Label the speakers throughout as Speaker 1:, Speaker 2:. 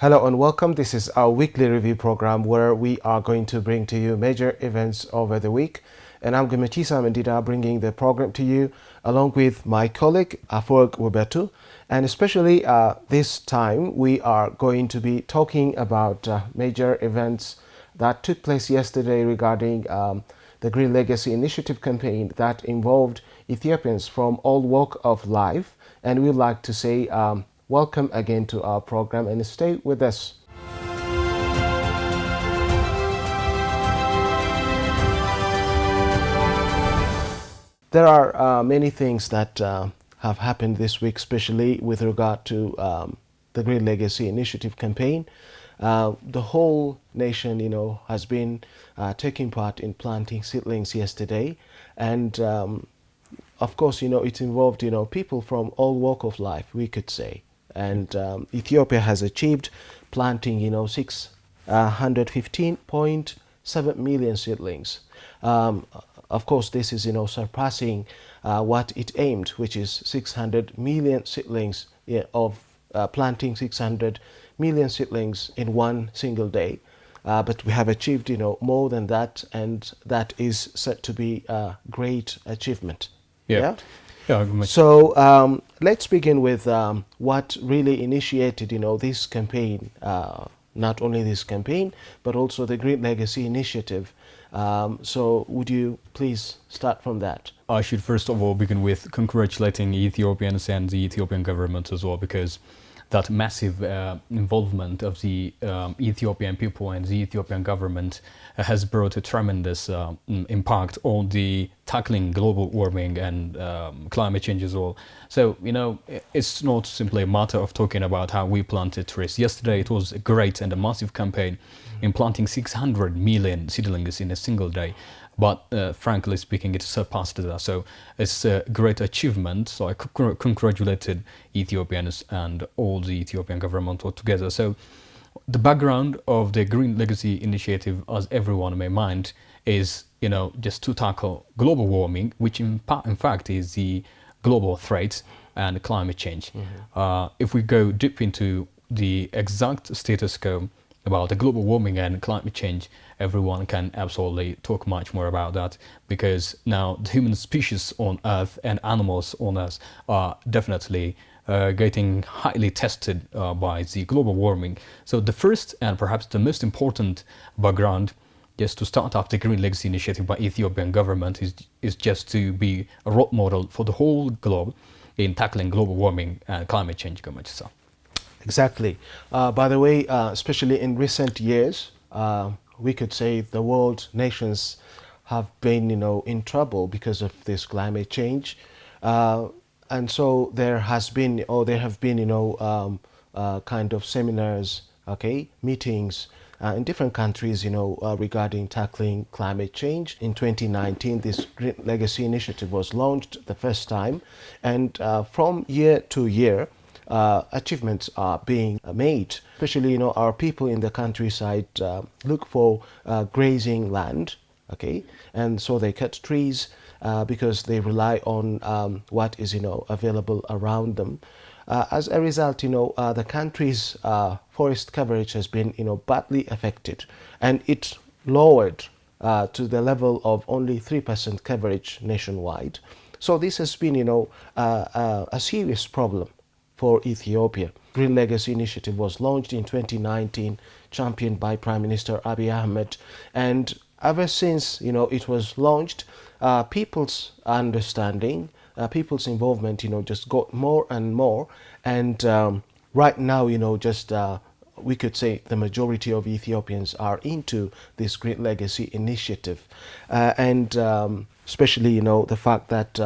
Speaker 1: Hello and welcome. This is our weekly review program where we are going to bring to you major events over the week. And I'm Gumachisa Mendida bringing the program to you along with my colleague Aforg Webetu. And especially this time we are going to be talking about major events that took place yesterday regarding the Green Legacy Initiative campaign that involved Ethiopians from all walks of life. And we'd like to say welcome again to our program and stay with us. There are many things that have happened this week, especially with regard to the Green Legacy Initiative campaign. The whole nation, has been taking part in planting seedlings yesterday, and of course, it involved, people from all walks of life, we could say. And Ethiopia has achieved planting, 615.7 million seedlings. Of course, this is, surpassing what it aimed, which is 600 million seedlings of planting 600 million seedlings in one single day. But we have achieved, more than that, and that is said to be a great achievement.
Speaker 2: Yeah.
Speaker 1: So let's begin with what really initiated, this campaign. Not only this campaign, but also the Green Legacy Initiative. So would you please start from that?
Speaker 2: I should first of all begin with congratulating Ethiopians and the Ethiopian government as well, because that massive involvement of the Ethiopian people and the Ethiopian government has brought a tremendous impact on the tackling global warming and climate change as well. So, it's not simply a matter of talking about how we planted trees. Yesterday, it was a great and a massive campaign in planting 600 million seedlings in a single day. But frankly speaking, it surpassed that. So it's a great achievement. So I congratulated Ethiopians and all the Ethiopian government altogether. So the background of the Green Legacy Initiative, as everyone may mind, is, just to tackle global warming, which in fact is the global threat and climate change. If we go deep into the exact status quo about the global warming and climate change, everyone can absolutely talk much more about that, because now the human species on Earth and animals on Earth are definitely getting highly tested by the global warming. So the first and perhaps the most important background just to start up the Green Legacy Initiative by Ethiopian government is just to be a role model for the whole globe in tackling global warming and climate change.
Speaker 1: Exactly. By the way, especially in recent years, we could say the world nations have been, in trouble because of this climate change. And so there have been, kind of seminars, meetings in different countries, regarding tackling climate change. In 2019, this Green Legacy Initiative was launched the first time. And from year to year, achievements are being made, especially our people in the countryside look for grazing land, and so they cut trees because they rely on what is available around them. As a result, the country's forest coverage has been badly affected, and it lowered to the level of only 3% coverage nationwide. So this has been a serious problem for Ethiopia. Green Legacy Initiative was launched in 2019, championed by Prime Minister Abiy Ahmed, and ever since it was launched, people's understanding, people's involvement, just got more and more, and right now, we could say the majority of Ethiopians are into this Green Legacy Initiative, and especially the fact that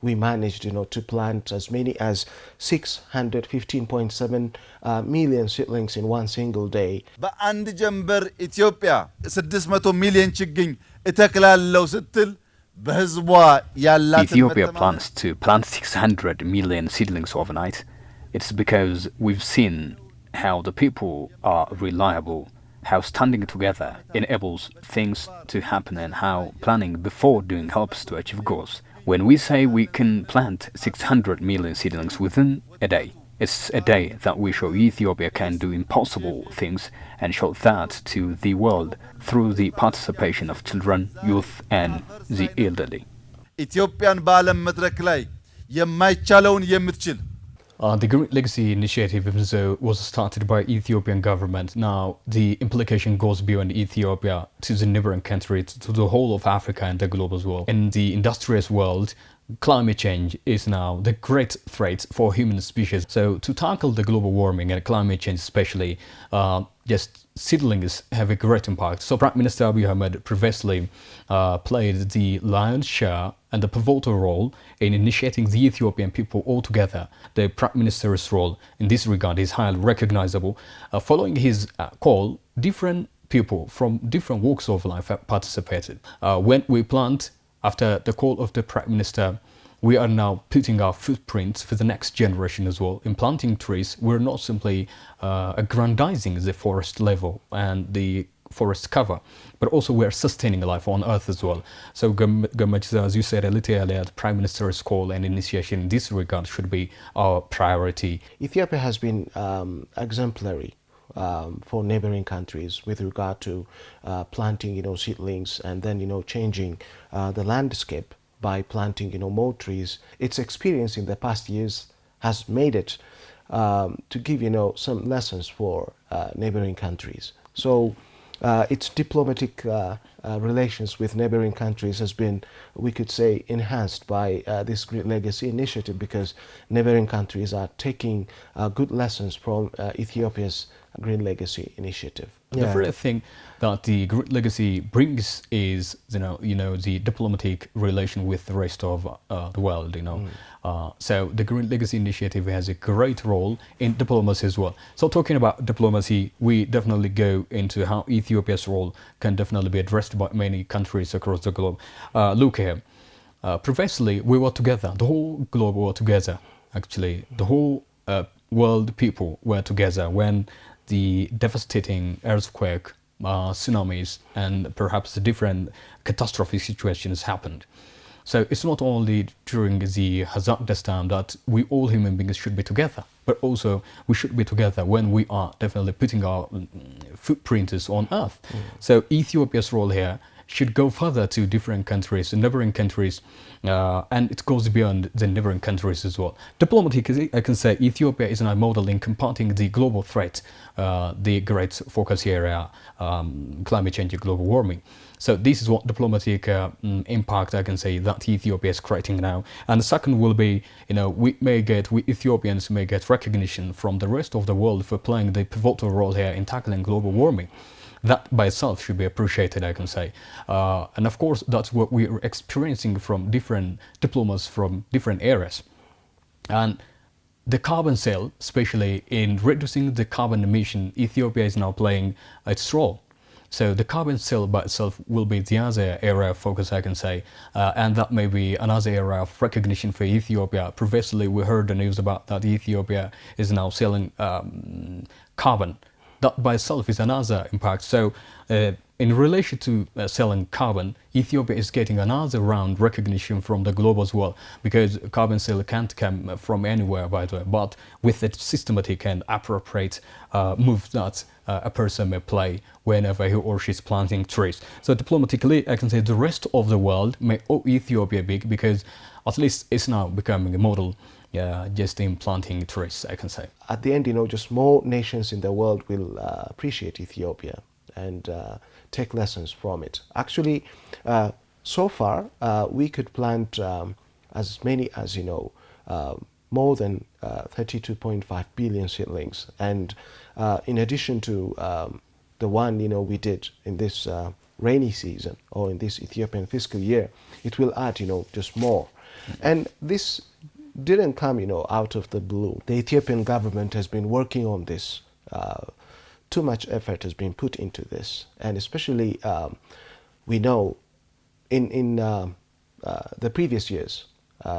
Speaker 1: we managed, to plant as many as 615.7 million seedlings in one single day.
Speaker 3: በአንድ ጀንበር ኢትዮጵያ 600 ሚሊዮን ችግኝ እተክላለሁ ስትል በህዝቧ ያላት
Speaker 4: Ethiopia plans to plant 600 million seedlings overnight. It's because we've seen how the people are reliable, how standing together enables things to happen, and how planning before doing helps to achieve goals. When we say we can plant 600 million seedlings within a day, It's a day that we show Ethiopia can do impossible things and show that to the world through the participation of children, youth, and the elderly.
Speaker 3: ኢትዮጵያን በዓለም መድረክ ላይ የማይቻለውን የምትችል
Speaker 2: The Green Legacy Initiative even though was started by Ethiopian government. Now the implication goes beyond Ethiopia to the neighboring countries, to the whole of Africa and the globe as well. In the industrious world, climate change is now the great threat for human species. So to tackle the global warming and climate change especially, just seedlings have a great impact. So Prime Minister Abiy Ahmed previously played the lion's share and the pivotal role in initiating the Ethiopian people all together. The Prime Minister's role in this regard is highly recognizable. Following his call, different people from different walks of life have participated. When we plant, after the call of the Prime Minister, we are now putting our footprints for the next generation as well. In planting trees, we're not simply aggrandizing the forest level and the forest cover, but also we are sustaining life on Earth as well. So, as you said a little earlier, the Prime Minister's call and initiation in this regard should be our priority.
Speaker 1: Ethiopia has been exemplary for neighboring countries with regard to planting, seedlings and then, changing the landscape by planting, more trees. Its experience in the past years has made it to give, some lessons for neighboring countries. So its diplomatic relations with neighboring countries has been, we could say, enhanced by this Green Legacy Initiative because neighboring countries are taking good lessons from Ethiopia's Green Legacy Initiative.
Speaker 2: The first thing that the Green Legacy brings is, the diplomatic relation with the rest of the world, So the Green Legacy Initiative has a great role in diplomacy as well. So talking about diplomacy, we definitely go into how Ethiopia's role can definitely be addressed by many countries across the globe. Look here, previously we were together, the whole globe were together, actually, the whole world people were together when the devastating earthquake, tsunamis, and perhaps the different catastrophic situations happened. So it's not only during the hazardous time that we all human beings should be together, but also we should be together when we are definitely putting our footprints on Earth. So Ethiopia's role here should go further to different countries, neighboring countries, and it goes beyond the neighboring countries as well. Diplomatically, I can say Ethiopia is now modeling combating the global threat, the great focus area, climate change and global warming. So this is what diplomatic impact I can say that Ethiopia is creating now. And the second will be, we Ethiopians may get recognition from the rest of the world for playing the pivotal role here in tackling global warming. That by itself should be appreciated, I can say. And of course, that's what we are experiencing from different diplomats from different areas. And the carbon sale, especially in reducing the carbon emission, Ethiopia is now playing its role. So the carbon sale by itself will be the other area of focus, I can say, and that may be another area of recognition for Ethiopia. Previously, we heard the news about that Ethiopia is now selling carbon. That by itself is another impact. So in relation to selling carbon, Ethiopia is getting another round recognition from the globe as well, because carbon sale can't come from anywhere, by the way, but with a systematic and appropriate move that a person may play whenever he or she is planting trees. So diplomatically, I can say the rest of the world may owe Ethiopia big, because at least it's now becoming a model just in planting trees, I can say.
Speaker 1: At the end, just more nations in the world will appreciate Ethiopia and take lessons from it. Actually, so far, we could plant as many as, more than 32.5 billion seedlings. And in addition to the one, we did in this rainy season or in this Ethiopian fiscal year, it will add, just more. And this didn't come, out of the blue. The Ethiopian government has been working on this. Too much effort has been put into this, and especially we know in the previous years,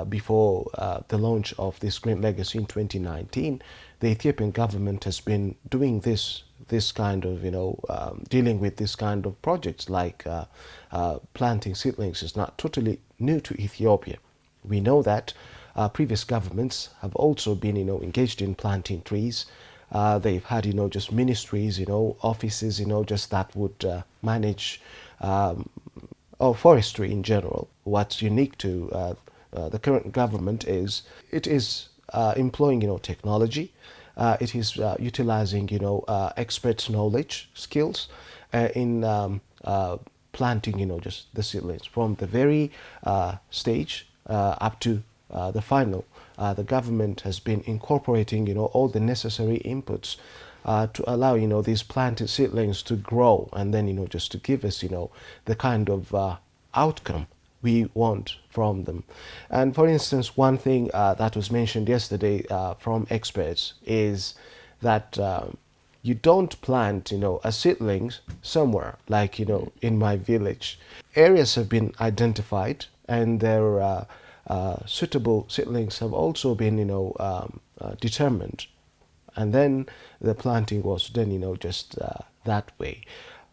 Speaker 1: before the launch of this Green Legacy in 2019, the Ethiopian government has been doing this kind of, dealing with this kind of projects like planting seedlings is not totally new to Ethiopia. We know that previous governments have also been, engaged in planting trees. They've had, just ministries, offices, just that would manage or forestry in general. What's unique to the current government is it is employing, technology. It is utilizing, experts' knowledge, skills in planting, just the seedlings from the very stage up to the final. The government has been incorporating, all the necessary inputs to allow, these planted seedlings to grow and then, just to give us, the kind of outcome we want from them. And for instance, one thing that was mentioned yesterday from experts is that you don't plant, a seedlings somewhere like, in my village. Areas have been identified and their suitable seedlings have also been, determined. And then the planting was done, just that way.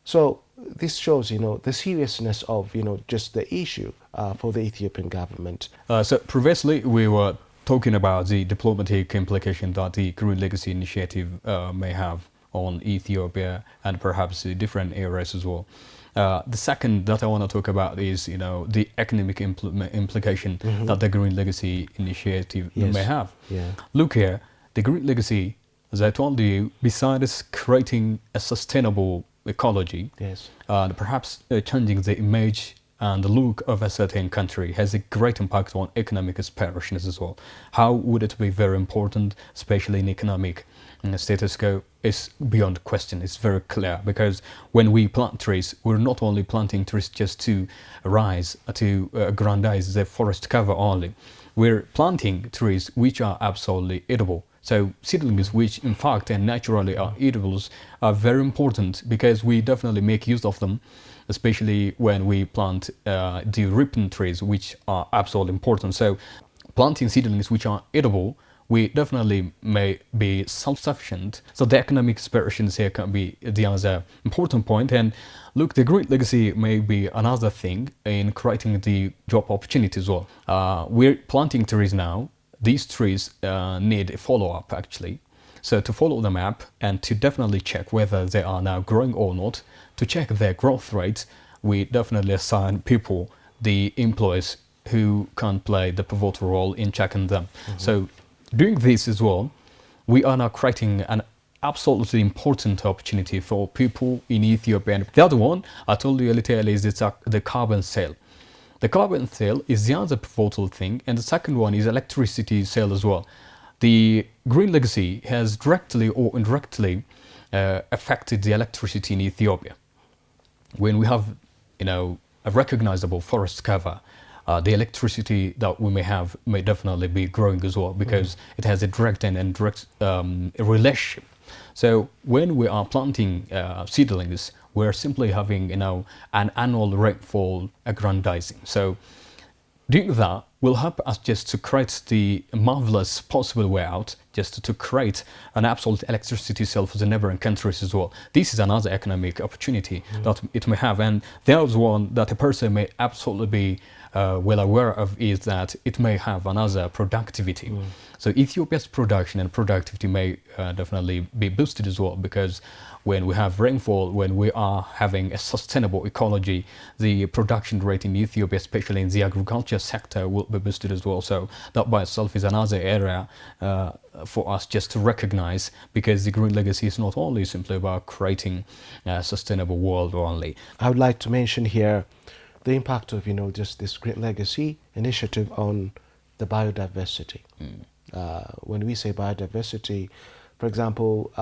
Speaker 1: So this shows, the seriousness of, just the issue for the Ethiopian government.
Speaker 2: So previously we were talking about the diplomatic implication that the Green Legacy Initiative may have on Ethiopia and perhaps different areas as well. The second that I want to talk about is, the economic implication that the Green Legacy Initiative may have.
Speaker 1: Yeah.
Speaker 2: Look here, the Green Legacy, as I told you, besides creating a sustainable ecology,
Speaker 1: Yes.
Speaker 2: Perhaps changing the image and the look of a certain country has a great impact on economic aspirations as well. How would it be very important, especially in economic status quo, is beyond question. It's very clear, because when we plant trees, we're not only planting trees just to rise, to aggrandize the forest cover only. We're planting trees which are absolutely edible. So seedlings which in fact and naturally are edibles are very important, because we definitely make use of them, especially when we plant the ripened trees, which are absolutely important. So planting seedlings which are edible, we definitely may be self-sufficient. So the economic aspirations here can be the other important point. And look, the Green Legacy may be another thing in creating the job opportunities as well. We're planting trees now. These trees need a follow-up actually. So to follow them up and to definitely check whether they are now growing or not, to check their growth rates, we definitely assign people, the employees, who can play the pivotal role in checking them. So doing this as well, we are now creating an absolutely important opportunity for people in Ethiopia. And the other one, I told you a little earlier, is the carbon sale. The carbon sale is the other pivotal thing, and the second one is electricity sale as well. The Green Legacy has directly or indirectly affected the electricity in Ethiopia. When we have, a recognizable forest cover, the electricity that we may have may definitely be growing as well, because it has a direct and indirect relationship. So when we are planting seedlings, we're simply having, an annual rainfall aggrandizing. So doing that will help us just to create the marvelous possible way out, just to create an absolute electricity sale for the neighboring countries as well. This is another economic opportunity that it may have. And the other one that a person may absolutely be well aware of is that it may have another productivity. So Ethiopia's production and productivity may definitely be boosted as well, because when we have rainfall, when we are having a sustainable ecology, the production rate in Ethiopia, especially in the agriculture sector, will be boosted as well. So that by itself is another area for us just to recognize, because the Green Legacy is not only simply about creating a sustainable world only.
Speaker 1: I would like to mention here the impact of, just this Green Legacy initiative on the biodiversity. When we say biodiversity, for example,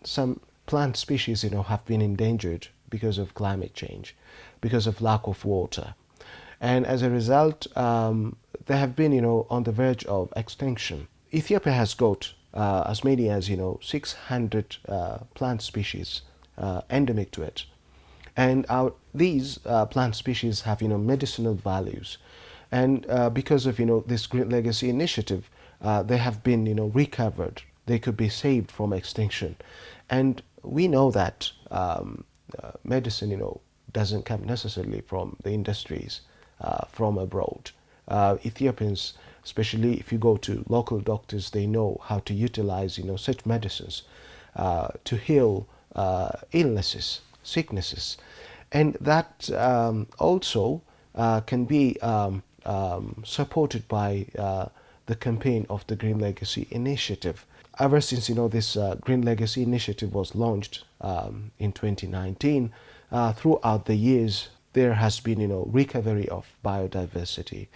Speaker 1: some plant species, have been endangered because of climate change, because of lack of water. And as a result, they have been, on the verge of extinction. Ethiopia has got as many as, 600 plant species endemic to it. And these plant species have, medicinal values. And because of, this Green Legacy initiative, they have been, recovered. They could be saved from extinction. And we know that medicine, doesn't come necessarily from the industries from abroad. Ethiopians especially if you go to local doctors, they know how to utilize, such medicines to heal illnesses, sicknesses. And that also can be supported by the campaign of the Green Legacy Initiative. Ever since this Green Legacy Initiative was launched in 2019, throughout the years there has been recovery of biodiversity.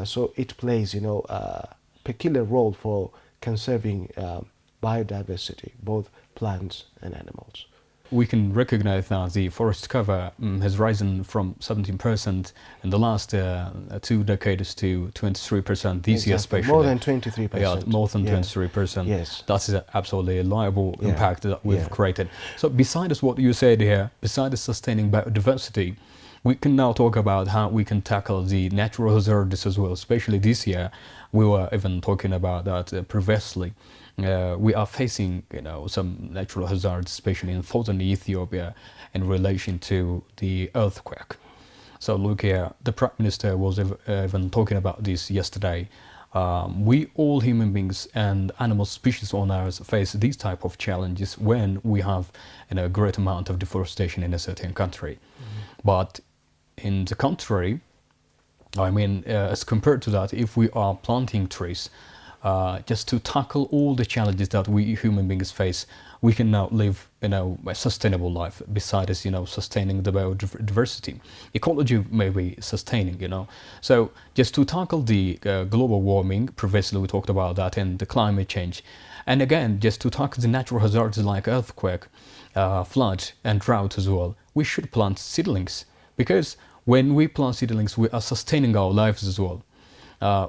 Speaker 1: So it plays a peculiar role for conserving biodiversity, both plants and animals.
Speaker 2: We can recognize that the forest cover has risen from 17% in the last 2 decades to 23% this year, especially.
Speaker 1: More than 23%.
Speaker 2: Yeah, more than 23%.
Speaker 1: Yes.
Speaker 2: That's absolutely a reliable impact that we've
Speaker 1: Yeah.
Speaker 2: created. So besides what you said here, besides sustaining biodiversity, we can now talk about how we can tackle the natural hazards as well, especially this year. We were even talking about that previously. We are facing, some natural hazards, especially in southern Ethiopia, in relation to the earthquake. So look here, the Prime Minister was even talking about this yesterday. We all human beings and animal species on Earth face these type of challenges when we have a great amount of deforestation in a certain country. But in the contrary, as compared to that, if we are planting trees, just to tackle all the challenges that we human beings face, we can now live, a sustainable life besides, sustaining the biodiversity. Ecology may be sustaining, So just to tackle the global warming, previously we talked about that, and the climate change. And again, just to tackle the natural hazards like earthquake, flood and drought as well, we should plant seedlings. Because when we plant seedlings, we are sustaining our lives as well.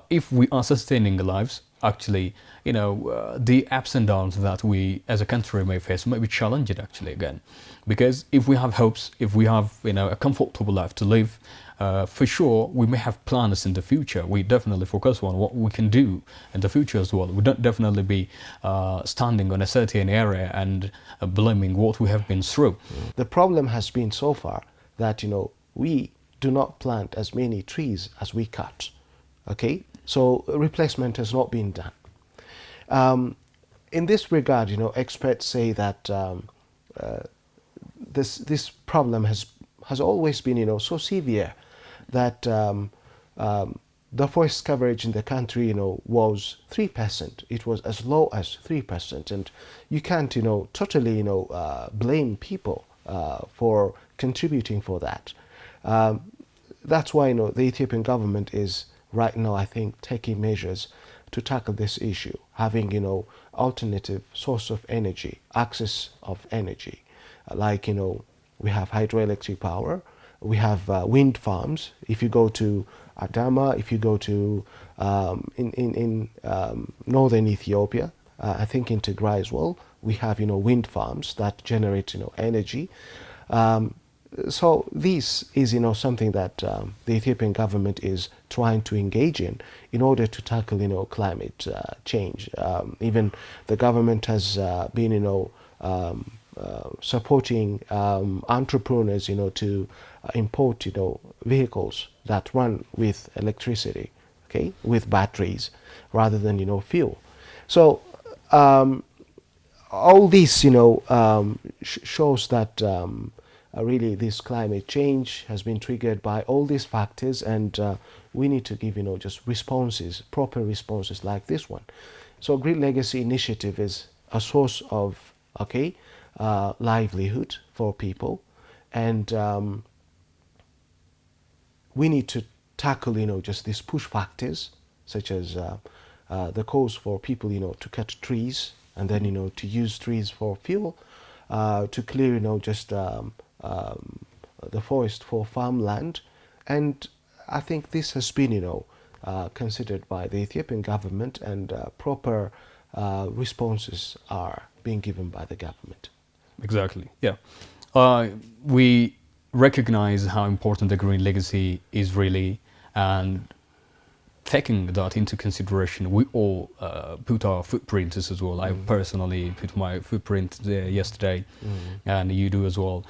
Speaker 2: If we are sustaining lives, actually, the ups and downs that we as a country may face may be challenging actually again. Because if we have hopes, if we have, a comfortable life to live, for sure, we may have plans in the future. We definitely focus on what we can do in the future as well. We don't definitely be standing on a certain area and blaming what we have been through.
Speaker 1: The problem has been so far that, we do not plant as many trees as we cut. Okay, so replacement has not been done. In this regard, experts say that this problem has always been, so severe that the forest coverage in the country, was 3%. It was as low as 3%, and you can't, totally, blame people for contributing for that. That's why, the Ethiopian government is right now, I think, taking measures to tackle this issue, having, alternative source of energy, access of energy. Like, we have hydroelectric power, we have wind farms. If you go to Adama, if you go to in northern Ethiopia, I think in Tigray as well, we have, wind farms that generate, energy. So this is, something that the Ethiopian government is trying to engage in order to tackle, climate change. Even the government has been, supporting entrepreneurs, to import, vehicles that run with electricity, okay, with batteries rather than, fuel. So all this, shows that really this climate change has been triggered by all these factors, and we need to give, just responses, proper responses like this one. So Green Legacy Initiative is a source of, livelihood for people, and we need to tackle, just these push factors, such as the cause for people, to cut trees and then, to use trees for fuel, to clear, just the forest for farmland. And I think this has been, considered by the Ethiopian government, and proper responses are being given by the government.
Speaker 2: Exactly, yeah. We recognize how important the green legacy is really, and taking that into consideration, we all put our footprints as well. I personally put my footprint there yesterday, and you do as well,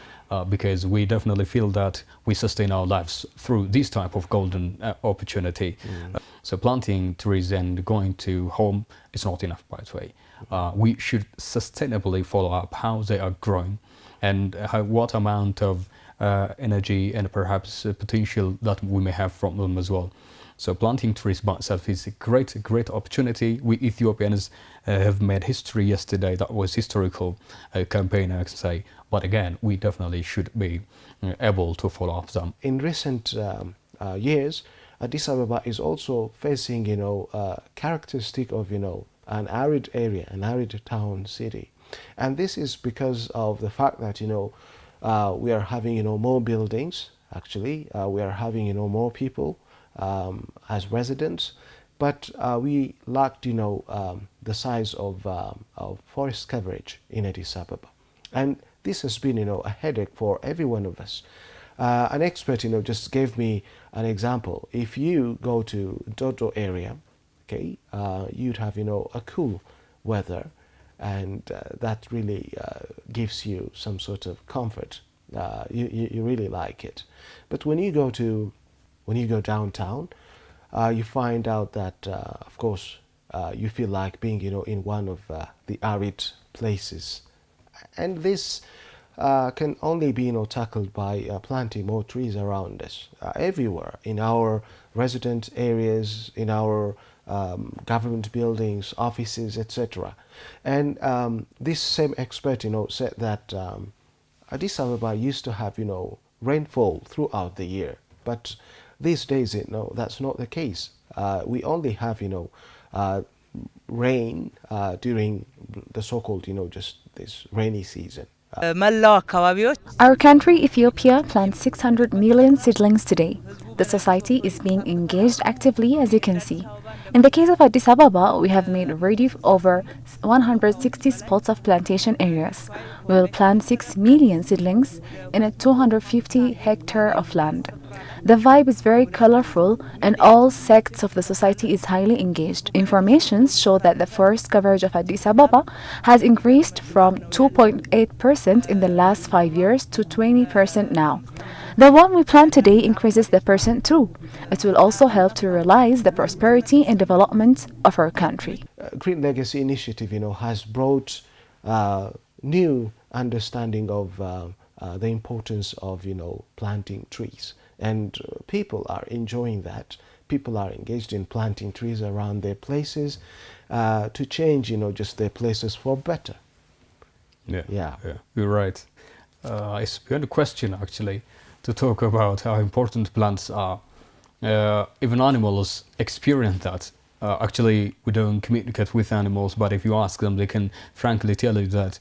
Speaker 2: because we definitely feel that we sustain our lives through this type of golden opportunity. So planting trees and going to home is not enough, by the way. We should sustainably follow up how they are growing and what amount of energy and perhaps potential that we may have from them as well. So planting trees by itself is a great opportunity. We Ethiopians have made history yesterday. That was historical campaign, I can say. But again, we definitely should be able to follow up them.
Speaker 1: In recent years, Addis Ababa is also facing, characteristic of, an arid area, an arid town city. And this is because of the fact that, we are having, more buildings, actually. We are having, more people as residents, but we lacked, the size of forest coverage in Addis Ababa. And this has been, a headache for every one of us. An expert, just gave me an example. If you go to Dodo area, okay, you'd have, a cool weather, and that really gives you some sort of comfort. You really like it. But when you go downtown, you find out that, of course, you feel like being, in one of the arid places. And this can only be, tackled by planting more trees around us, everywhere, in our resident areas, in our government buildings, offices, etc. And this same expert, said that Addis Ababa used to have, rainfall throughout the year, but these days, that's not the case. We only have, rain during the so-called, just this rainy season.
Speaker 5: Our country, Ethiopia, plants 600 million seedlings today. The society is being engaged actively, as you can see. In the case of Addis Ababa, we have made ready over 160 spots of plantation areas. We will plant 6 million seedlings in a 250 hectare of land. The vibe is very colorful and all sects of the society is highly engaged. Informations show that the forest coverage of Addis Ababa has increased from 2.8% in the last 5 years to 20% now. The one we plant today increases the percent too. It will also help to realize the prosperity and development of our country.
Speaker 1: Green Legacy Initiative, has brought new understanding of the importance of, planting trees. And people are enjoying that. People are engaged in planting trees around their places to change, just their places for better.
Speaker 2: Yeah, you're right. It's beyond a question, actually, to talk about how important plants are. Even animals experience that. Actually, we don't communicate with animals, but if you ask them, they can frankly tell you that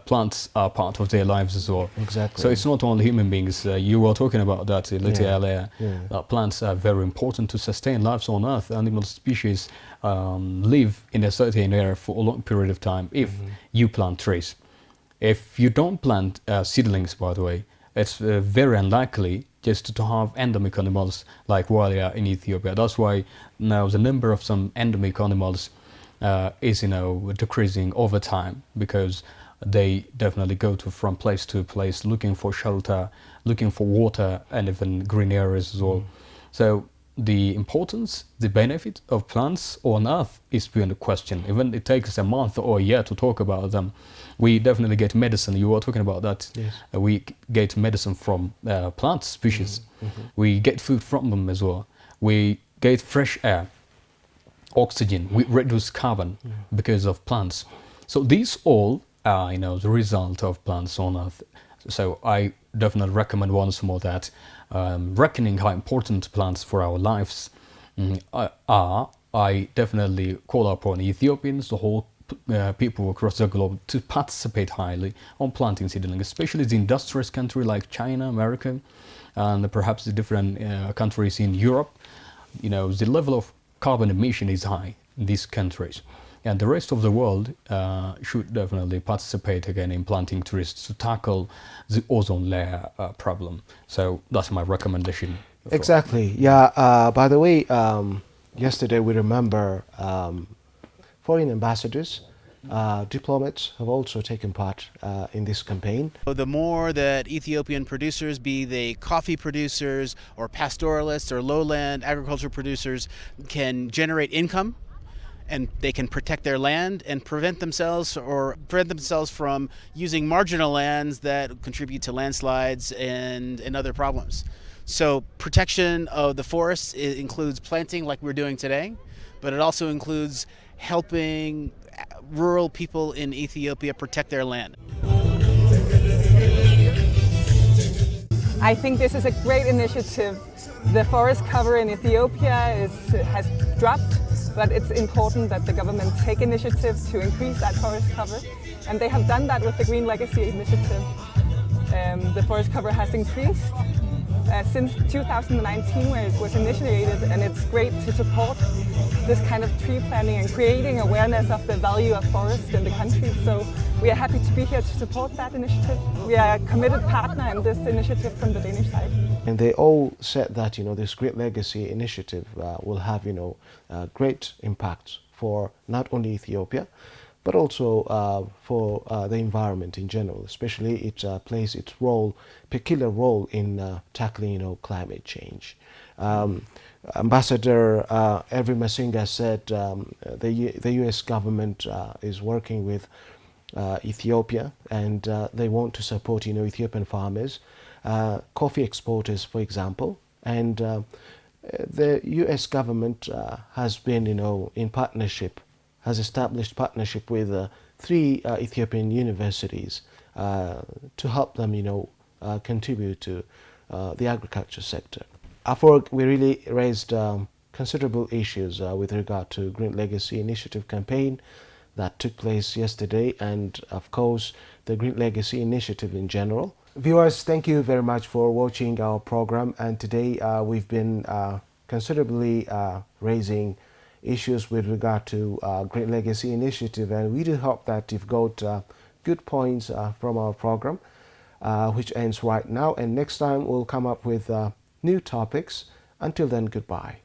Speaker 2: plants are part of their lives as well.
Speaker 1: Exactly.
Speaker 2: So it's not only human beings. You were talking about that a little earlier.
Speaker 1: Yeah.
Speaker 2: Plants are very important to sustain lives on Earth. Animal species live in a certain area for a long period of time if you plant trees. If you don't plant seedlings, by the way, it's very unlikely just to have endemic animals like walia in Ethiopia. That's why now the number of some endemic animals is decreasing over time, because they definitely go from place to place looking for shelter, looking for water, and even green areas as well. So the importance, the benefit of plants on Earth is beyond a question. Even it takes a month or a year to talk about them. We definitely get medicine. You were talking about that.
Speaker 1: Yes.
Speaker 2: We get medicine from plant species. We get food from them as well. We get fresh air, oxygen. We reduce carbon because of plants. So these all are, the result of plants on Earth. So I definitely recommend once more that reckoning how important plants for our lives are, I definitely call upon Ethiopians, the whole people across the globe, to participate highly on planting seedlings, especially the industrious country like China, America, and perhaps the different countries in Europe. The level of carbon emission is high in these countries. And the rest of the world should definitely participate again in planting trees to tackle the ozone layer problem. So that's my recommendation.
Speaker 1: Exactly. Yeah. By the way, Yesterday, we remember foreign ambassadors, diplomats have also taken part in this campaign.
Speaker 6: The more that Ethiopian producers, be they coffee producers or pastoralists or lowland agriculture producers, can generate income, and they can protect their land and prevent themselves from using marginal lands that contribute to landslides and other problems. So protection of the forests includes planting like we're doing today, but it also includes helping rural people in Ethiopia protect their land.
Speaker 7: I think this is a great initiative. The forest cover in Ethiopia has dropped, but it's important that the government take initiative to increase that forest cover. And they have done that with the Green Legacy Initiative. The forest cover has increased since 2019, where it was initiated, and it's great to support this kind of tree planting and creating awareness of the value of forest in the country. So we are happy to be here to support that initiative. We are a committed partner in this initiative from the Danish side.
Speaker 1: And they all said that, this Great Legacy Initiative will have, great impact for not only Ethiopia, but also for the environment in general. Especially it plays its peculiar role in tackling, climate change. Ambassador Evry Masinga said the U.S. government is working with Ethiopia, and they want to support, Ethiopian farmers, coffee exporters, for example, and the U.S. government has been, has established partnership with 3 Ethiopian universities to help them, contribute to the agriculture sector. Therefore, we really raised considerable issues with regard to Green Legacy Initiative campaign that took place yesterday, and of course the Green Legacy Initiative in general. Viewers, thank you very much for watching our program, and today we've been considerably raising issues with regard to Green Legacy Initiative, and we do hope that you've got good points from our program, which ends right now, and next time we'll come up with new topics. Until then, goodbye.